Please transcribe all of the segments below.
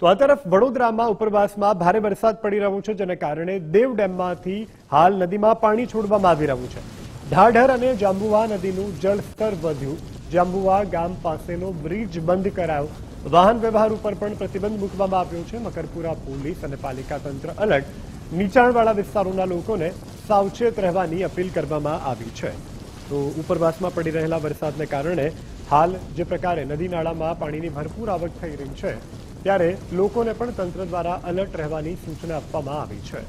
તો આ તરફ વડોદરામાં ઉપરવાસમાં ભારે વરસાદ પડી રહ્યો છે, જેને કારણે દેવ ડેમમાંથી હાલ નદીમાં પાણી છોડવામાં આવી રહ્યું છે. ઢાઢર અને જાંબુવા નદીનું જળસ્તર વધ્યું. જાંબુવા ગામ પાસેનો બ્રિજ બંધ કરાયો. વાહન વ્યવહાર ઉપર પણ પ્રતિબંધ મૂકવામાં આવ્યો છે. મકરપુરા પોલીસ અને પાલિકા તંત્ર અલર્ટ. નીચાણવાળા વિસ્તારોના લોકોને સાવચેત રહેવાની અપીલ કરવામાં આવી છે. તો ઉપરવાસમાં પડી રહેલા વરસાદને કારણે હાલ જે પ્રકારે નદી નાળામાં પાણીની ભરપૂર આવક થઈ રહી છે, ત્યારે લોકોને પણ તંત્ર દ્વારા અલર્ટ રહેવાની સૂચના આપવામાં આવી છે.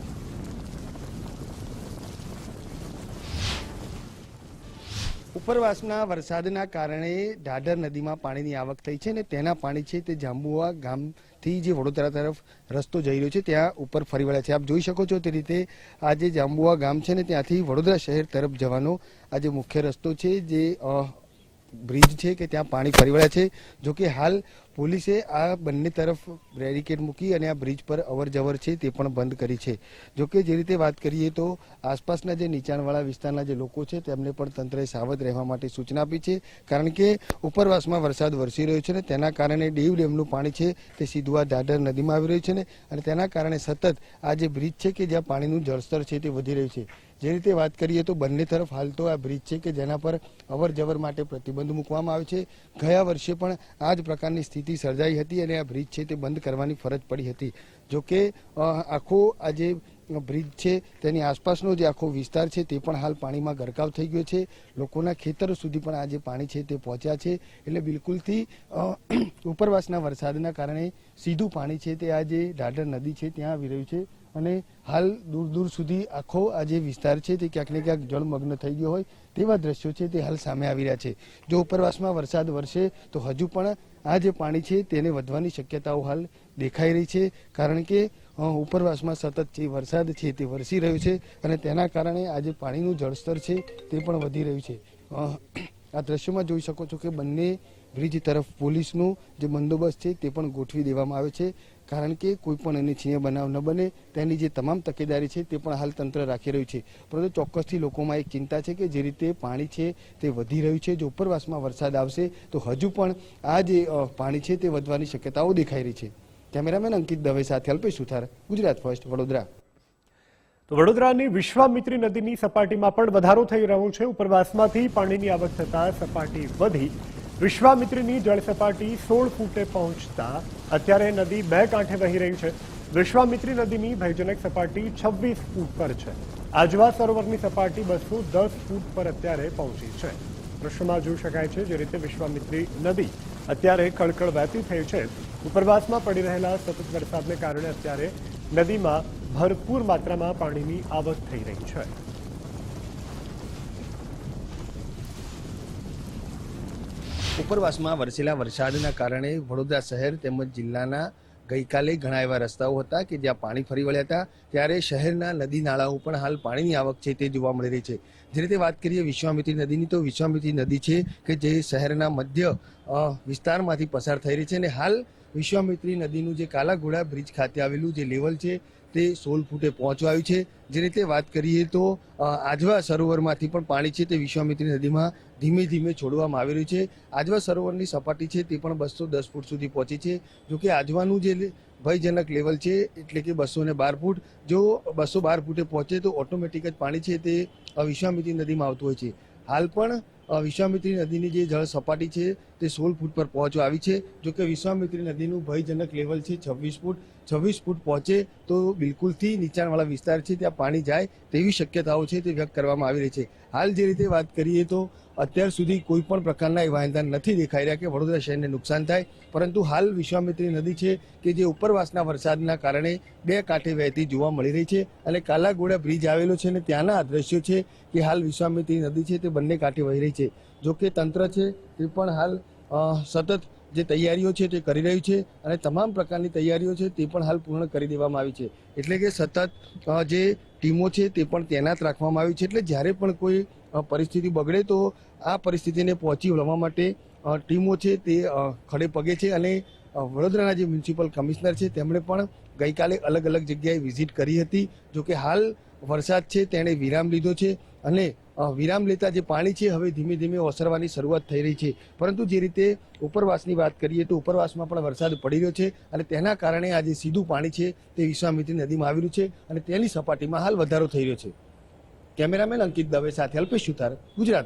ઉપરવાસના વરસાદના કારણે ઢાઢર નદીમાં પાણીની આવક થઈ છે અને તેના પાણી છે તે જાંબુવા ગામથી જે વડોદરા તરફ રસ્તો જઈ રહ્યો છે ત્યાં ઉપર ફરી વળ્યા છે. આપ જોઈ શકો છો તે રીતે આ જે જાંબુવા ગામ છે ને ત્યાંથી વડોદરા શહેર તરફ જવાનો આ જે મુખ્ય રસ્તો છે, જે બ્રિજ છે કે ત્યાં પાણી ફરી વળ્યા છે. જોકે હાલ પોલીસે આ બંને તરફ બેરિકેડ મૂકી અને આ બ્રિજ પર અવર જવર છે તે પણ બંધ કરી છે. જોકે જે રીતે વાત કરીએ તો આસપાસના જે નીચાણવાળા વિસ્તારના જે લોકો છે તેમને પણ તંત્રએ સાવધ રહેવા માટે સૂચના આપી છે, કારણ કે ઉપરવાસમાં વરસાદ વરસી રહ્યો છે ને તેના કારણે દેવ ડેમનું પાણી છે તે સીધું આ ઢાઢર નદીમાં આવી રહ્યું છે ને અને તેના કારણે સતત આ જે બ્રિજ છે કે જ્યાં પાણીનું જળસ્તર છે તે વધી રહ્યું છે. જે રીતે વાત કરીએ તો બંને તરફ હાલ તો આ બ્રિજ છે કે જેના પર અવર જવર માટે પ્રતિબંધ મૂકવામાં આવ્યો છે. ગયા વર્ષે પણ આ જ પ્રકારની સ્થિતિ સર્જાઈ હતી અને આ બ્રિજ છે તે બંધ કરવાની ફરજ પડી હતી. જોકે આખો આ જે બ્રિજ છે તેની આસપાસનો જે આખો વિસ્તાર છે તે પણ હાલ પાણીમાં ગરકાવ થઈ ગયો છે. લોકોના ખેતરો સુધી પણ આ જે પાણી છે તે પહોંચ્યા છે. એટલે બિલકુલથી ઉપરવાસના વરસાદના કારણે સીધું પાણી છે તે આ જે ઢાઢર નદી છે ત્યાં આવી રહ્યું છે અને હાલ દૂર દૂર સુધી આખો આ જે વિસ્તાર છે તે ક્યાંક ને ક્યાંક જળમગ્ન થઈ ગયો હોય તેવા દ્રશ્યો છે તે હાલ સામે આવી રહ્યા છે. જો ઉપરવાસમાં વરસાદ વરસે તો હજુ પણ આ જે પાણી છે તેને વધવાની શક્યતાઓ હાલ દેખાઈ રહી છે, કારણ કે ઉપરવાસમાં સતત જે વરસાદ છે તે વરસી રહ્યો છે અને તેના કારણે આ જે પાણીનું જળસ્તર છે તે પણ વધી રહ્યું છે. આ દ્રશ્યોમાં જોઈ શકો છો કે બંને બ્રિજ તરફ પોલીસનું જે બંદોબસ્ત છે તે પણ ગોઠવી દેવામાં આવે છે, કારણ કે કોઈ પણ અનિચ્છનીય બનાવ ન બને તેની જે તમામ તકેદારી છે તે પણ હાલ તંત્ર રાખી રહ્યું છે. પરંતુ ચોક્કસથી લોકોમાં એક ચિંતા છે કે જે રીતે પાણી છે તે વધી રહ્યું છે, જો ઉપરવાસમાં વરસાદ આવશે તો હજુ પણ આ જે પાણી છે તે વધવાની શક્યતાઓ દેખાઈ રહી છે. કેમેરામેન અંકિત દવે સાથે અલ્પેશ સુથાર, ગુજરાત ફર્સ્ટ, વડોદરા. તો વડોદરાની વિશ્વામિત્રી નદીની સપાટીમાં પણ વધારો થઈ રહ્યો છે. ઉપરવાસમાંથી પાણીની આવક થતા સપાટી વધી વિશ્વામિત્રીની જળ સપાટી 16 ફૂટે પહોંચતા અત્યારે નદી બે કાંઠે વહી રહી છે. વિશ્વામિત્રી નદીની ભયજનક સપાટી 26 ફૂટ પર છે. આજવા સરોવરની સપાટી 210 ફૂટ પર અત્યારે પહોંચી છે. દ્રશ્યમાં જોઈ શકાય છે જે રીતે વિશ્વામિત્રી નદી અત્યારે કળકળ વહેતી થઈ છે. ઉપરવાસમાં પડી રહેલા સતત વરસાદને કારણે અત્યારે નદીમાં ભરપૂર માત્રામાં પાણીની આવક થઈ રહી છે. ઉપરવાસમાં વરસેલા વરસાદના કારણે વડોદરા શહેર તેમજ જિલ્લાના ગઈકાલે ઘણા એવા રસ્તાઓ હતા કે જ્યાં પાણી ફરી વળ્યા હતા, ત્યારે શહેરના નદી નાળાઓ પણ હાલ પાણીની આવક છે તે જોવા મળી રહી છે. જે રીતે વાત કરીએ વિશ્વામિત્રી નદીની, તો વિશ્વામિત્રી નદી છે કે જે શહેરના મધ્ય વિસ્તારમાંથી પસાર થઈ રહી છે અને હાલ વિશ્વામિત્રી નદીનું જે કાલાઘોડા બ્રિજ ખાતે આવેલું જે લેવલ છે તે 16 ફૂટે પહોંચવા આવ્યું છે. જે રીતે વાત કરીએ તો આજવા સરોવરમાંથી પણ પાણી છે તે વિશ્વામિત્રી નદીમાં ધીમે ધીમે છોડવામાં આવી રહ્યું છે. આજવા સરોવરની સપાટી છે તે પણ 210 ફૂટ સુધી પહોંચી છે. જોકે આજવાનું જે ભયજનક લેવલ છે એટલે કે 212 ફૂટ, જો 212 ફૂટે પહોંચે તો ઓટોમેટિક જ પાણી છે તે વિશ્વામિત્રી નદીમાં આવતું હોય છે. હાલ પણ વિશ્વામિત્રી નદીની જે જળ સપાટી છે તે 16 ફૂટ પર પહોંચવા આવી છે. જોકે વિશ્વામિત્રી નદીનું ભયજનક લેવલ છે 26 ફૂટ. 26 ફૂટ પહોંચે તો બિલકુલથી નીચાણવાળા વિસ્તાર છે ત્યાં પાણી જાય તેવી શક્યતાઓ છે તે વ્યક્ત કરવામાં આવી રહી છે. હાલ જે રીતે વાત કરીએ તો અત્યાર સુધી કોઈ પણ પ્રકારના એવા ઇંધણ નથી દેખાઈ રહ્યા કે વડોદરા શહેરને નુકસાન થાય, પરંતુ હાલ વિશ્વામિત્રી નદી છે કે જે ઉપરવાસના વરસાદના કારણે બે કાંઠે વહેતી જોવા મળી રહી છે અને કાલાઘોડા બ્રિજ આવેલો છે અને ત્યાંના આ દ્રશ્યો છે કે હાલ વિશ્વામિત્રી નદી છે તે બંને કાંઠે વહી રહી છે. જોકે તંત્ર છે તે પણ હાલ સતત જે તૈયારીઓ છે તે કરી રહ્યું છે અને તમામ પ્રકારની તૈયારીઓ છે તે પણ હાલ પૂર્ણ કરી દેવામાં આવી છે. એટલે કે સતત જે ટીમો છે તે પણ તૈનાત રાખવામાં આવી છે. એટલે જ્યારે પણ કોઈ પરિસ્થિતિ બગડે તો આ પરિસ્થિતિને પહોંચી વળવા માટે ટીમો છે તે ખડે પગે છે અને વડોદરાના જે મ્યુનિસિપલ કમિશનર છે તેમણે પણ ગઈકાલે અલગ અલગ જગ્યાએ વિઝિટ કરી હતી. જોકે હાલ વરસાદ છે તેણે વિરામ લીધો છે અને વિરામ લેતા જે પાણી છે હવે ધીમે ધીમે ઓસરવાની શરૂઆત થઈ રહી છે. પરંતુ જે રીતે ઉપરવાસની વાત કરીએ તો ઉપરવાસમાં પણ વરસાદ પડી રહ્યો છે અને તેના કારણે આ જે સીધું પાણી છે તે વિશ્વામિત્રી નદીમાં આવી રહ્યું છે અને તેની સપાટીમાં હાલ વધારો થઈ રહ્યો છે. કેમેરામેન અંકિત દવે સાથે અલ્પેશ સુતાર, ગુજરાત.